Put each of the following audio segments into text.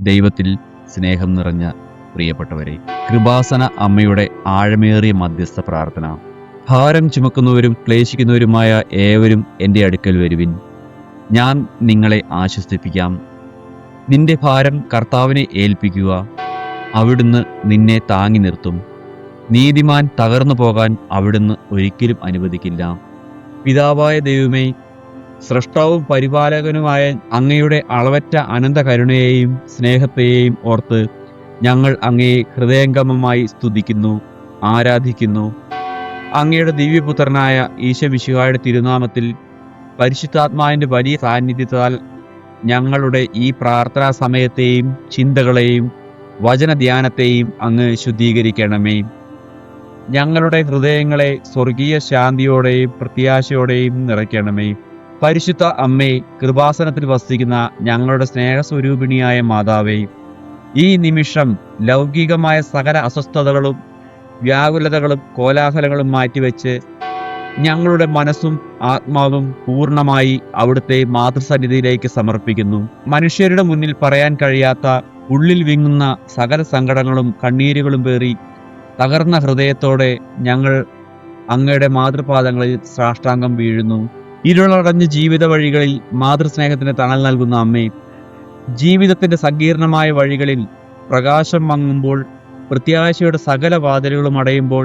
ദൈവത്തിൽ സ്നേഹം നിറഞ്ഞ പ്രിയപ്പെട്ടവരെ, കൃപാസന അമ്മയുടെ ആഴമേറിയ മധ്യസ്ഥ പ്രാർത്ഥന. ഭാരം ചുമക്കുന്നവരും ക്ലേശിക്കുന്നവരുമായ ഏവരും എൻ്റെ അടുക്കൽ വരുവിൻ, ഞാൻ നിങ്ങളെ ആശ്വസിപ്പിക്കാം. നിന്റെ ഭാരം കർത്താവിനെ ഏൽപ്പിക്കുക, അവിടുന്ന് നിന്നെ താങ്ങി നിർത്തും. നീതിമാൻ തകർന്നു പോകാൻ അവിടുന്ന് ഒരിക്കലും അനുവദിക്കില്ല. പിതാവായ ദൈവമേ, സ്രഷ്ടാവും പരിപാലകനുമായ അങ്ങയുടെ അളവറ്റ അനന്ത കരുണയെയും സ്നേഹത്തെയും ഓർത്ത് ഞങ്ങൾ അങ്ങയെ ഹൃദയംഗമമായി സ്തുതിക്കുന്നു, ആരാധിക്കുന്നു. അങ്ങയുടെ ദിവ്യപുത്രനായ ഈശോമിശിഹായുടെ തിരുനാമത്തിൽ പരിശുദ്ധാത്മാവിൻ്റെ വലിയ സാന്നിധ്യത്താൽ ഞങ്ങളുടെ ഈ പ്രാർത്ഥനാ സമയത്തെയും ചിന്തകളെയും വചനധ്യാനത്തെയും അങ്ങ് ശുദ്ധീകരിക്കണമേ. ഞങ്ങളുടെ ഹൃദയങ്ങളെ സ്വർഗീയ ശാന്തിയോടെയും പ്രത്യാശയോടെയും നിറയ്ക്കണമേ. പരിശുദ്ധ അമ്മേ, കൃപാസനത്തിൽ വസിക്കുന്ന ഞങ്ങളുടെ സ്നേഹസ്വരൂപിണിയായ മാതാവേ, ഈ നിമിഷം ലൗകികമായ സകല അസ്വസ്ഥതകളും വ്യാകുലതകളും കോലാഹലങ്ങളും മാറ്റിവെച്ച് ഞങ്ങളുടെ മനസ്സും ആത്മാവും പൂർണ്ണമായി അവിടുത്തെ മാതൃസന്നിധിയിലേക്ക് സമർപ്പിക്കുന്നു. മനുഷ്യരുടെ മുന്നിൽ പറയാൻ കഴിയാത്ത ഉള്ളിൽ വിങ്ങുന്ന സകല സങ്കടങ്ങളും കണ്ണീരുകളും പേറി തകർന്ന ഹൃദയത്തോടെ ഞങ്ങൾ അങ്ങയുടെ മാതൃപാദങ്ങളിൽ സാഷ്ടാംഗം വീഴുന്നു. ഇരുളടഞ്ഞ ജീവിത വഴികളിൽ മാതൃസ്നേഹത്തിന് തണൽ നൽകുന്ന അമ്മേ, ജീവിതത്തിന്റെ സങ്കീർണമായ വഴികളിൽ പ്രകാശം മങ്ങുമ്പോൾ, പ്രത്യാശയുടെ സകല വാതിലുകളും അടയുമ്പോൾ,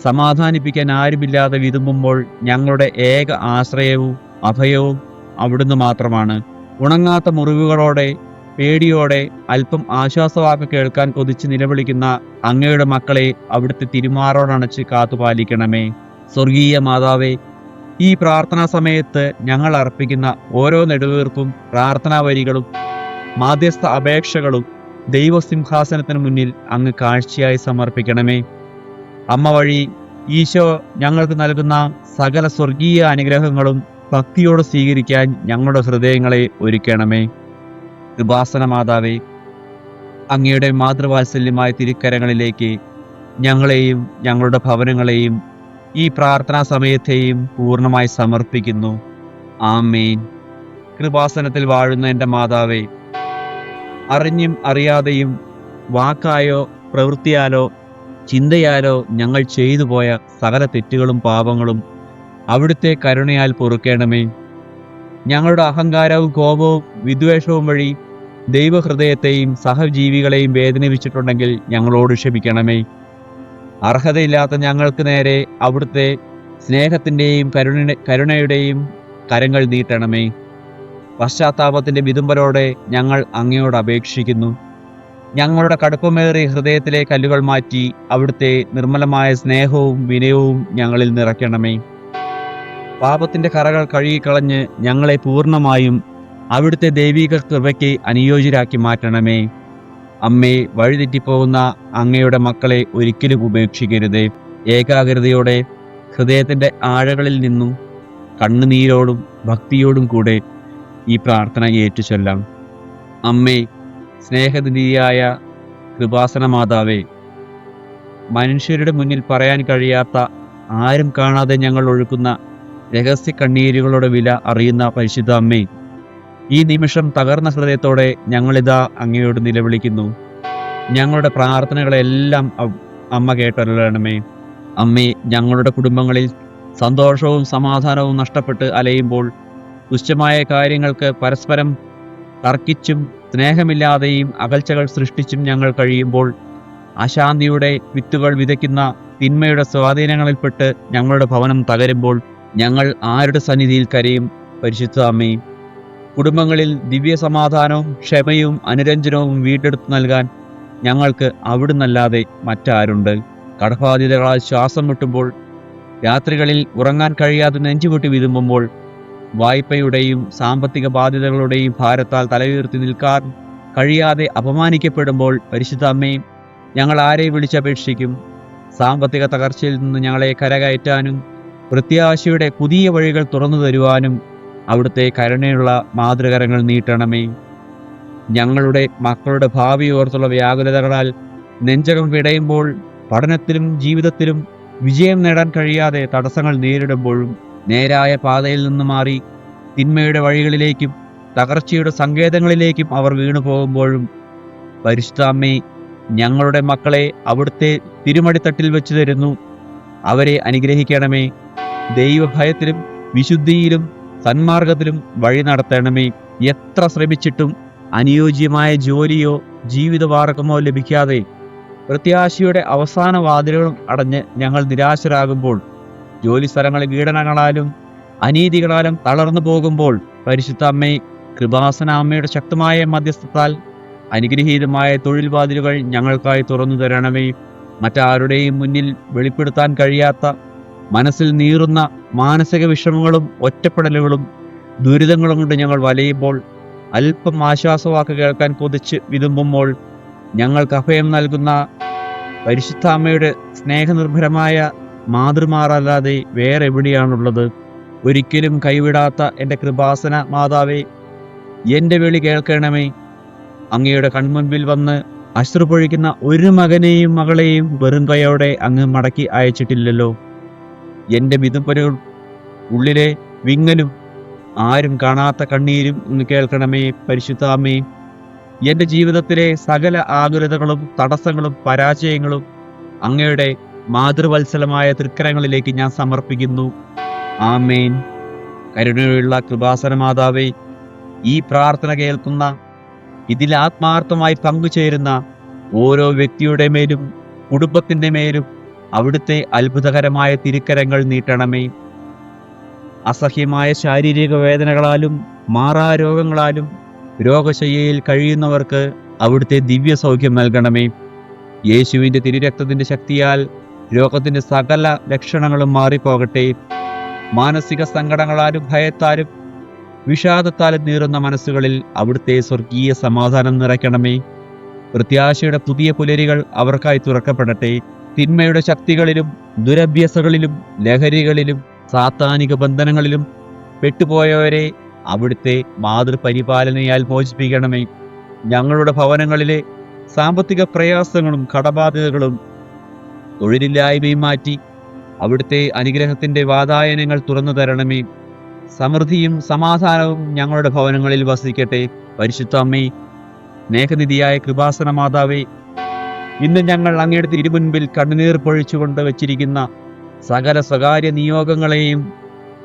സമാധാനിപ്പിക്കാൻ ആരുമില്ലാതെ വിതുമ്പുമ്പോൾ ഞങ്ങളുടെ ഏക ആശ്രയവും അഭയവും അവിടുന്ന് മാത്രമാണ്. ഉണങ്ങാത്ത മുറിവുകളോടെ പേടിയോടെ അല്പം ആശ്വാസവാക്ക് കേൾക്കാൻ കൊതിച്ച് നിലവിളിക്കുന്ന അങ്ങയുടെ മക്കളെ അവിടുത്തെ തിരുമാറോടണച്ച് കാത്തുപാലിക്കണമേ. സ്വർഗീയ മാതാവേ, ഈ പ്രാർത്ഥനാ സമയത്ത് ഞങ്ങൾ അർപ്പിക്കുന്ന ഓരോ നെടുവീർപ്പും പ്രാർത്ഥനാ വരികളും മാധ്യസ്ഥ അപേക്ഷകളും ദൈവസിംഹാസനത്തിന് മുന്നിൽ അങ്ങ് കാഴ്ചയായി സമർപ്പിക്കണമേ. അമ്മ വഴി ഈശോ ഞങ്ങൾക്ക് നൽകുന്ന സകല സ്വർഗീയ അനുഗ്രഹങ്ങളും ഭക്തിയോടെ സ്വീകരിക്കാൻ ഞങ്ങളുടെ ഹൃദയങ്ങളെ ഒരുക്കണമേ. കൃപാസന മാതാവേ, അങ്ങയുടെ മാതൃവാത്സല്യമായ തിരുക്കരങ്ങളിലേക്ക് ഞങ്ങളെയും ഞങ്ങളുടെ ഭവനങ്ങളെയും ഈ പ്രാർത്ഥനാ സമയത്തെയും പൂർണ്ണമായി സമർപ്പിക്കുന്നു. ആമേൻ. കൃപാസനത്തിൽ വാഴുന്ന എൻ്റെ മാതാവേ, അറിഞ്ഞും അറിയാതെയും വാക്കായോ പ്രവൃത്തിയാലോ ചിന്തയാലോ ഞങ്ങൾ ചെയ്തു പോയ സകല തെറ്റുകളും പാപങ്ങളും അവിടുത്തെ കരുണയാൽ പൊറുക്കണമേ. ഞങ്ങളുടെ അഹങ്കാരവും കോപവും വിദ്വേഷവും വഴി ദൈവഹൃദയത്തെയും സഹജീവികളെയും വേദനിപ്പിച്ചിട്ടുണ്ടെങ്കിൽ ഞങ്ങളോട് ക്ഷമിക്കണമേ. അർഹതയില്ലാത്ത ഞങ്ങൾക്ക് നേരെ അവിടുത്തെ സ്നേഹത്തിൻ്റെയും കരുണയുടെയും കരങ്ങൾ നീട്ടണമേ. പശ്ചാത്താപത്തിൻ്റെ വിതുമ്പലോടെ ഞങ്ങൾ അങ്ങയോട് അപേക്ഷിക്കുന്നു. ഞങ്ങളുടെ കടുപ്പമേറിയ ഹൃദയത്തിലെ കല്ലുകൾ മാറ്റി അവിടുത്തെ നിർമ്മലമായ സ്നേഹവും വിനയവും ഞങ്ങളിൽ നിറയ്ക്കണമേ. പാപത്തിൻ്റെ കറകൾ കഴുകിക്കളഞ്ഞ് ഞങ്ങളെ പൂർണ്ണമായും അവിടുത്തെ ദൈവിക കൃപയ്ക്ക് അനുയോജ്യരാക്കി മാറ്റണമേ. അമ്മേ, വഴിതെറ്റിപ്പോകുന്ന അങ്ങയുടെ മക്കളെ ഒരിക്കലും ഉപേക്ഷിക്കരുതേ. ഏകാഗ്രതയോടെ ഹൃദയത്തിൻ്റെ ആഴകളിൽ നിന്നും കണ്ണുനീരോടും ഭക്തിയോടും കൂടെ ഈ പ്രാർത്ഥന ഏറ്റുചൊല്ലാം. അമ്മേ, സ്നേഹനിധിയായ കൃപാസന മാതാവേ, മനുഷ്യരുടെ മുന്നിൽ പറയാൻ കഴിയാത്ത, ആരും കാണാതെ ഞങ്ങൾ ഒഴുക്കുന്ന രഹസ്യ കണ്ണീരുകളുടെ വില അറിയുന്ന പരിശുദ്ധ അമ്മേ, ഈ നിമിഷം തകർന്ന ഹൃദയത്തോടെ ഞങ്ങളിതാ അങ്ങയോട് നിലവിളിക്കുന്നു. ഞങ്ങളുടെ പ്രാർത്ഥനകളെല്ലാം അമ്മ കേട്ടരുളണമേ. അമ്മേ, ഞങ്ങളുടെ കുടുംബങ്ങളിൽ സന്തോഷവും സമാധാനവും നഷ്ടപ്പെട്ട് അലയുമ്പോൾ, തുച്ഛമായ കാര്യങ്ങൾക്ക് പരസ്പരം തർക്കിച്ചും സ്നേഹമില്ലാതെയും അകൽച്ചകൾ സൃഷ്ടിച്ചും ഞങ്ങൾ കഴിയുമ്പോൾ, അശാന്തിയുടെ വിത്തുകൾ വിതയ്ക്കുന്ന തിന്മയുടെ സ്വാധീനങ്ങളിൽപ്പെട്ട് ഞങ്ങളുടെ ഭവനം തകരുമ്പോൾ ഞങ്ങൾ ആരുടെ സന്നിധിയിൽ കരയും? പരിശുദ്ധ അമ്മേ, കുടുംബങ്ങളിൽ ദിവ്യ സമാധാനവും ക്ഷമയും അനുരഞ്ജനവും വീണ്ടെടുത്തു നൽകാൻ ഞങ്ങൾക്ക് അവിടുന്നല്ലാതെ മറ്റാരുണ്ട്? കടബാധ്യതകളാൽ ശ്വാസം മുട്ടുമ്പോൾ, രാത്രികളിൽ ഉറങ്ങാൻ കഴിയാതെ നെഞ്ചുപൊട്ടി വിതുമ്പുമ്പോൾ, വായ്പയുടെയും സാമ്പത്തിക ബാധ്യതകളുടെയും ഭാരത്താൽ തലയുയർത്തി നിൽക്കാൻ കഴിയാതെ അപമാനിക്കപ്പെടുമ്പോൾ, പരിശുദ്ധ അമ്മേ, ഞങ്ങൾ ആരെ വിളിച്ചപേക്ഷിക്കും? സാമ്പത്തിക തകർച്ചയിൽ നിന്ന് ഞങ്ങളെ കരകയറ്റാനും പ്രത്യാശയുടെ പുതിയ വഴികൾ തുറന്നു തരുവാനും അവിടുത്തെ കരുണയുള്ള മാതൃകരങ്ങൾ നീട്ടണമേ. ഞങ്ങളുടെ മക്കളുടെ ഭാവി ഓർത്തുള്ള വ്യാകുലതകളാൽ നെഞ്ചകം പിടയുമ്പോൾ, പഠനത്തിലും ജീവിതത്തിലും വിജയം നേടാൻ കഴിയാതെ തടസ്സങ്ങൾ നേരിടുമ്പോഴും, നേരായ പാതയിൽ നിന്ന് മാറി തിന്മയുടെ വഴികളിലേക്കും തകർച്ചയുടെ സങ്കേതങ്ങളിലേക്കും അവർ വീണു പോകുമ്പോഴും പരിശുദ്ധ അമ്മേ, ഞങ്ങളുടെ മക്കളെ അവിടുത്തെ തിരുമടിത്തട്ടിൽ വെച്ച് തരുന്നു. അവരെ അനുഗ്രഹിക്കണമേ. ദൈവഭയത്തിലും വിശുദ്ധിയിലും സന്മാർഗത്തിലും വഴി നടത്തണമേ. എത്ര ശ്രമിച്ചിട്ടും അനുയോജ്യമായ ജോലിയോ ജീവിതമാർഗമോ ലഭിക്കാതെ പ്രത്യാശയുടെ അവസാന വാതിലുകളും അടഞ്ഞ് ഞങ്ങൾ നിരാശരാകുമ്പോൾ, ജോലി സ്ഥലങ്ങളിൽ പീഡനങ്ങളാലും അനീതികളാലും തളർന്നു പോകുമ്പോൾ, പരിശുദ്ധ അമ്മേ, കൃപാസന അമ്മയുടെ ശക്തമായ മധ്യസ്ഥത്താൽ അനുഗ്രഹീതമായ തൊഴിൽ വാതിലുകൾ ഞങ്ങൾക്കായി തുറന്നു തരണമേ. മറ്റാരുടെയും മുന്നിൽ വെളിപ്പെടുത്താൻ കഴിയാത്ത മനസ്സിൽ നീറുന്ന മാനസിക വിഷമങ്ങളും ഒറ്റപ്പെടലുകളും ദുരിതങ്ങളും കൊണ്ട് ഞങ്ങൾ വലയുമ്പോൾ, അല്പം ആശ്വാസവാക്ക് കേൾക്കാൻ കൊതിച്ച് വിതുമ്പുമ്പോൾ, ഞങ്ങൾക്ക് അഭയം നൽകുന്ന പരിശുദ്ധ അമ്മയുടെ സ്നേഹനിർഭരമായ മാതൃമാറല്ലാതെ വേറെ എവിടെയാണുള്ളത്? ഒരിക്കലും കൈവിടാത്ത എൻ്റെ കൃപാസന മാതാവേ, എൻ്റെ വിളി കേൾക്കണമേ. അങ്ങയുടെ കൺമുൻപിൽ വന്ന് അശ്രുപൊഴിക്കുന്ന ഒരു മകനെയും മകളെയും വെറും കൈയോടെ അങ്ങ് മടക്കി അയച്ചിട്ടില്ലല്ലോ. എൻ്റെ വിതുമ്പലുകൾ, ഉള്ളിലെ വിങ്ങലും ആരും കാണാത്ത കണ്ണീരും ഒന്ന് കേൾക്കണമേ പരിശുദ്ധ അമ്മേ. എൻ്റെ ജീവിതത്തിലെ സകല ആകുലതകളും തടസ്സങ്ങളും പരാജയങ്ങളും അങ്ങയുടെ മാതൃവത്സലമായ തൃക്കരങ്ങളിലേക്ക് ഞാൻ സമർപ്പിക്കുന്നു. ആമേൻ. കരുണയുള്ള കൃപാസന മാതാവേ, ഈ പ്രാർത്ഥന കേൾക്കുന്ന, ഇതിൽ ആത്മാർത്ഥമായി പങ്കുചേരുന്ന ഓരോ വ്യക്തിയുടെ മേലും കുടുംബത്തിൻ്റെ മേലും അവിടുത്തെ അത്ഭുതകരമായ തിരുക്കരങ്ങൾ നീട്ടണമേ. അസഹ്യമായ ശാരീരിക വേദനകളാലും മാറാരോഗങ്ങളാലും രോഗശയ്യയിൽ കഴിയുന്നവർക്ക് അവിടുത്തെ ദിവ്യ സൗഖ്യം നൽകണമേ. യേശുവിൻ്റെ തിരുരക്തത്തിൻ്റെ ശക്തിയാൽ രോഗത്തിൻ്റെ സകല ലക്ഷണങ്ങളും മാറിപ്പോകട്ടെ. മാനസിക സങ്കടങ്ങളാലും ഭയത്താലും വിഷാദത്താലും നീറുന്ന മനസ്സുകളിൽ അവിടുത്തെ സ്വർഗീയ സമാധാനം നിറയ്ക്കണമേ. പ്രത്യാശയുടെ പുതിയ പുലരികൾ അവർക്കായി തുറക്കപ്പെടട്ടെ. തിന്മയുടെ ശക്തികളിലും ദുരഭ്യസകളിലും ലഹരികളിലും സാത്താനിക ബന്ധനങ്ങളിലും പെട്ടുപോയവരെ അവിടുത്തെ മാതൃപരിപാലനയാൽ മോചിപ്പിക്കണമേ. ഞങ്ങളുടെ ഭവനങ്ങളിലെ സാമ്പത്തിക പ്രയാസങ്ങളും കടബാധ്യതകളും തൊഴിലില്ലായ്മയും മാറ്റി അവിടുത്തെ അനുഗ്രഹത്തിൻ്റെ വാതായനങ്ങൾ തുറന്നു തരണമേ. സമൃദ്ധിയും സമാധാനവും ഞങ്ങളുടെ ഭവനങ്ങളിൽ വസിക്കട്ടെ. പരിശുദ്ധ അമ്മേ, സ്നേഹനിധിയായ കൃപാസന മാതാവേ, ഇന്ന് ഞങ്ങൾ അങ്ങയുടെ തിരുമുൻപിൽ കണ്ണുനീർ പൊഴിച്ചുകൊണ്ട് വെച്ചിരിക്കുന്ന സകല സ്വകാര്യ നിയോഗങ്ങളെയും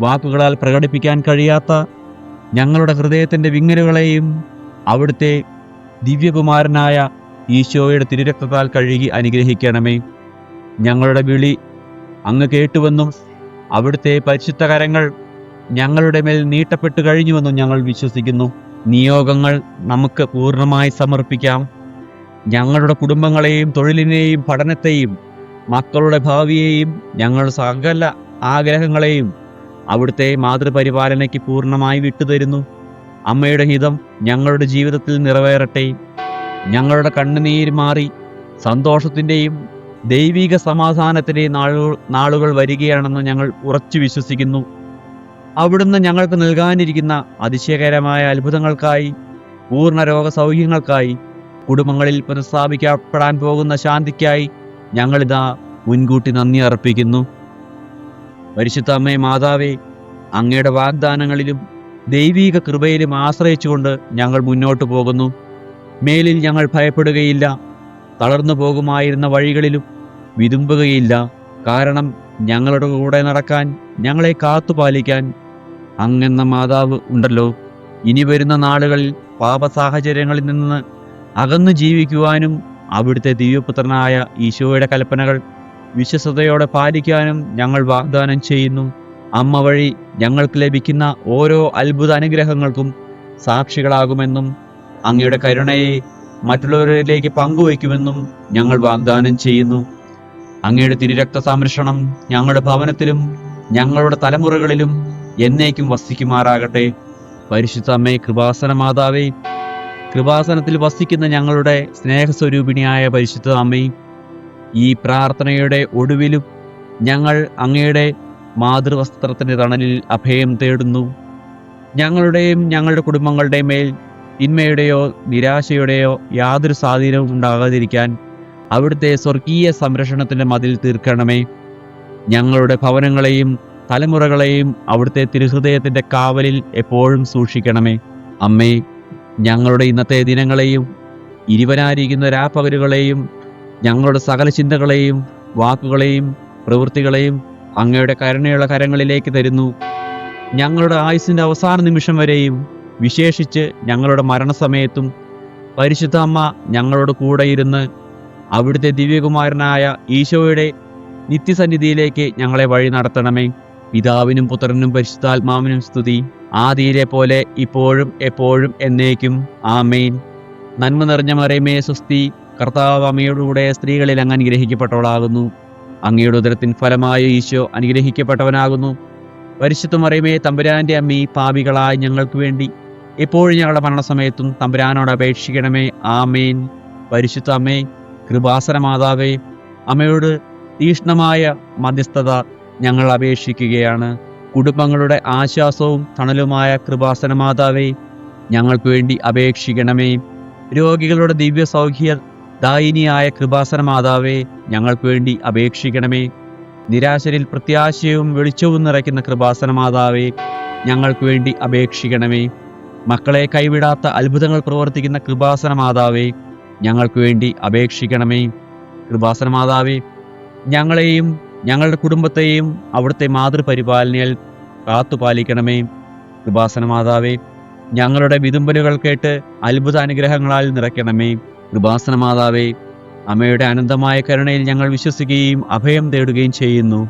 വാക്കുകളാൽ പ്രകടിപ്പിക്കാൻ കഴിയാത്ത ഞങ്ങളുടെ ഹൃദയത്തിൻ്റെ വിങ്ങലുകളെയും അവിടുത്തെ ദിവ്യകുമാരനായ ഈശോയുടെ തിരുരക്തത്താൽ കഴുകി അനുഗ്രഹിക്കണമേ. ഞങ്ങളുടെ വിളി അങ്ങ് കേട്ടുവെന്നും അവിടുത്തെ പരിശുദ്ധ കരങ്ങൾ ഞങ്ങളുടെ മേൽ നീട്ടപ്പെട്ടു കഴിഞ്ഞുവെന്നും ഞങ്ങൾ വിശ്വസിക്കുന്നു. നിയോഗങ്ങൾ നമുക്ക് പൂർണ്ണമായി സമർപ്പിക്കാം. ഞങ്ങളുടെ കുടുംബങ്ങളെയും തൊഴിലിനെയും പഠനത്തെയും മക്കളുടെ ഭാവിയെയും ഞങ്ങളുടെ സകല ആഗ്രഹങ്ങളെയും അവിടുത്തെ മാതൃപരിപാലനയ്ക്ക് പൂർണ്ണമായി വിട്ടുതരുന്നു. അമ്മയുടെ ഹിതം ഞങ്ങളുടെ ജീവിതത്തിൽ നിറവേറട്ടെ. ഞങ്ങളുടെ കണ്ണുനീര് മാറി സന്തോഷത്തിൻ്റെയും ദൈവിക സമാധാനത്തിൻ്റെയും നാളുകൾ വരികയാണെന്ന് ഞങ്ങൾ ഉറച്ചു വിശ്വസിക്കുന്നു. അവിടുന്ന് ഞങ്ങൾക്ക് നൽകാനിരിക്കുന്ന അതിശയകരമായ അത്ഭുതങ്ങൾക്കായി, പൂർണ്ണ രോഗസൗഖ്യങ്ങൾക്കായി, കുടുംബങ്ങളിൽ പുനഃസ്ഥാപിക്കപ്പെടാൻ പോകുന്ന ശാന്തിക്കായി ഞങ്ങളിതാ മുൻകൂട്ടി നന്ദി അർപ്പിക്കുന്നു. പരിശുദ്ധ അമ്മേ മാതാവേ, അങ്ങയുടെ വാഗ്ദാനങ്ങളിലും ദൈവീക കൃപയിലും ആശ്രയിച്ചുകൊണ്ട് ഞങ്ങൾ മുന്നോട്ട് പോകുന്നു. മേലിൽ ഞങ്ങൾ ഭയപ്പെടുകയില്ല, തളർന്നു പോകുമായിരുന്ന വഴികളിലും വിതുമ്പുകയില്ല. കാരണം ഞങ്ങളുടെ കൂടെ നടക്കാൻ, ഞങ്ങളെ കാത്തുപാലിക്കാൻ അങ്ങെന്ന മാതാവ് ഉണ്ടല്ലോ. ഇനി വരുന്ന നാളുകളിൽ പാപസാഹചര്യങ്ങളിൽ നിന്ന് അകന്നു ജീവിക്കുവാനും അവിടുത്തെ ദിവ്യപുത്രനായ ഈശോയുടെ കൽപ്പനകൾ വിശ്വസ്തയോടെ പാലിക്കാനും ഞങ്ങൾ വാഗ്ദാനം ചെയ്യുന്നു. അമ്മ വഴി ഞങ്ങൾക്ക് ലഭിക്കുന്ന ഓരോ അത്ഭുത അനുഗ്രഹങ്ങൾക്കും സാക്ഷികളാകുമെന്നും അങ്ങയുടെ കരുണയെ മറ്റുള്ളവരിലേക്ക് പങ്കുവയ്ക്കുമെന്നും ഞങ്ങൾ വാഗ്ദാനം ചെയ്യുന്നു. അങ്ങയുടെ തിരുരക്ത സംരക്ഷണം ഞങ്ങളുടെ ഭവനത്തിലും ഞങ്ങളുടെ തലമുറകളിലും എന്നേക്കും വസിക്കുമാറാകട്ടെ. പരിശുദ്ധ അമ്മേ, കൃപാസന മാതാവേ, കൃപാസനത്തിൽ വസിക്കുന്ന ഞങ്ങളുടെ സ്നേഹസ്വരൂപിണിയായ പരിശുദ്ധ അമ്മേ, ഈ പ്രാർത്ഥനയുടെ ഒടുവിലും ഞങ്ങൾ അങ്ങയുടെ മാതൃവസ്ത്രത്തിൻ്റെ തണലിൽ അഭയം തേടുന്നു. ഞങ്ങളുടെയും ഞങ്ങളുടെ കുടുംബങ്ങളുടെയും മേൽ തിന്മയുടെയോ നിരാശയുടെയോ യാതൊരു സ്വാധീനവും ഉണ്ടാകാതിരിക്കാൻ അവിടുത്തെ സ്വർഗീയ സംരക്ഷണത്തിൻ്റെ മതിൽ തീർക്കണമേ. ഞങ്ങളുടെ ഭവനങ്ങളെയും തലമുറകളെയും അവിടുത്തെ തിരുഹൃദയത്തിൻ്റെ കാവലിൽ എപ്പോഴും സൂക്ഷിക്കണമേ. അമ്മേ, ഞങ്ങളുടെ ഇന്നത്തെ ദിനങ്ങളെയും ഇരുവനായിരിക്കുന്ന രാപ്പകലുകളെയും ഞങ്ങളുടെ സകല ചിന്തകളെയും വാക്കുകളെയും പ്രവൃത്തികളെയും അങ്ങയുടെ കരുണയുള്ള കരങ്ങളിലേക്ക് തരുന്നു. ഞങ്ങളുടെ ആയുസ്സിൻ്റെ അവസാന നിമിഷം വരെയും വിശേഷിച്ച് ഞങ്ങളുടെ മരണസമയത്തും പരിശുദ്ധ അമ്മ ഞങ്ങളോട് കൂടെ ഇരുന്ന് അവിടുത്തെ ദിവ്യകുമാരനായ ഈശോയുടെ നിത്യസന്നിധിയിലേക്ക് ഞങ്ങളെ വഴി നടത്തണമേ. പിതാവിനും പുത്രനും പരിശുദ്ധാത്മാവിനും സ്തുതി, ആദിയിലെ പോലെ ഇപ്പോഴും എപ്പോഴും എന്നേക്കും. ആമേൻ. നന്മ നിറഞ്ഞ മറിയമേ സ്വസ്തി, കർത്താവ് അങ്ങയോടുകൂടെ സ്ത്രീകളിൽ അങ്ങ് അനുഗ്രഹിക്കപ്പെട്ടവളാകുന്നു. അങ്ങയുടെ ഉദരത്തിൻ ഫലമായ ഈശോ അനുഗ്രഹിക്കപ്പെട്ടവനാകുന്നു. പരിശുദ്ധ മറിയമേ തമ്പുരാന്റെ അമ്മീ, പാപികളായ ഞങ്ങൾക്ക് വേണ്ടി എപ്പോഴും ഞങ്ങളുടെ മരണസമയത്തും തമ്പുരാനോട് അപേക്ഷിക്കണമേ. ആമേൻ. പരിശുദ്ധ അമ്മേ, കൃപാസന മാതാവേ, അമ്മയോട് തീക്ഷ്ണമായ മധ്യസ്ഥത ഞങ്ങൾ അപേക്ഷിക്കുകയാണ്. കുടുംബങ്ങളുടെ ആശ്വാസവും തണലുമായ കൃപാസന മാതാവേ, ഞങ്ങൾക്ക് വേണ്ടി അപേക്ഷിക്കണമേ. രോഗികളുടെ ദിവ്യ സൗഖ്യ ദായിനിയായ കൃപാസന മാതാവേ, ഞങ്ങൾക്ക് വേണ്ടി അപേക്ഷിക്കണമേ. നിരാശരിൽ പ്രത്യാശയും വെളിച്ചവും നിറയ്ക്കുന്ന കൃപാസന മാതാവേ, ഞങ്ങൾക്ക് വേണ്ടി അപേക്ഷിക്കണമേ. മക്കളെ കൈവിടാത്ത അത്ഭുതങ്ങൾ പ്രവർത്തിക്കുന്ന കൃപാസന മാതാവേ, ഞങ്ങൾക്ക് വേണ്ടി അപേക്ഷിക്കണമേ. കൃപാസന മാതാവേ, ഞങ്ങളെയും ഞങ്ങളുടെ കുടുംബത്തെയും അവിടുത്തെ മാതൃപരിപാലനയിൽ കാത്തുപാലിക്കണമേ. കൃപാസന മാതാവേ, ഞങ്ങളുടെ വിതുമ്പലുകൾ കേട്ട് അത്ഭുത അനുഗ്രഹങ്ങളാൽ നിറയ്ക്കണമേ. കൃപാസന മാതാവേ, അമ്മയുടെ അനന്തമായ കരുണയിൽ ഞങ്ങൾ വിശ്വസിക്കുകയും അഭയം തേടുകയും ചെയ്യുന്നു.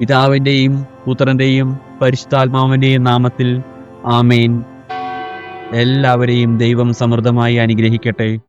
പിതാവിൻ്റെയും പുത്രൻ്റെയും പരിശുദ്ധാത്മാവിൻ്റെയും നാമത്തിൽ. ആമേൻ. എല്ലാവരെയും ദൈവം സമൃദ്ധമായി അനുഗ്രഹിക്കട്ടെ.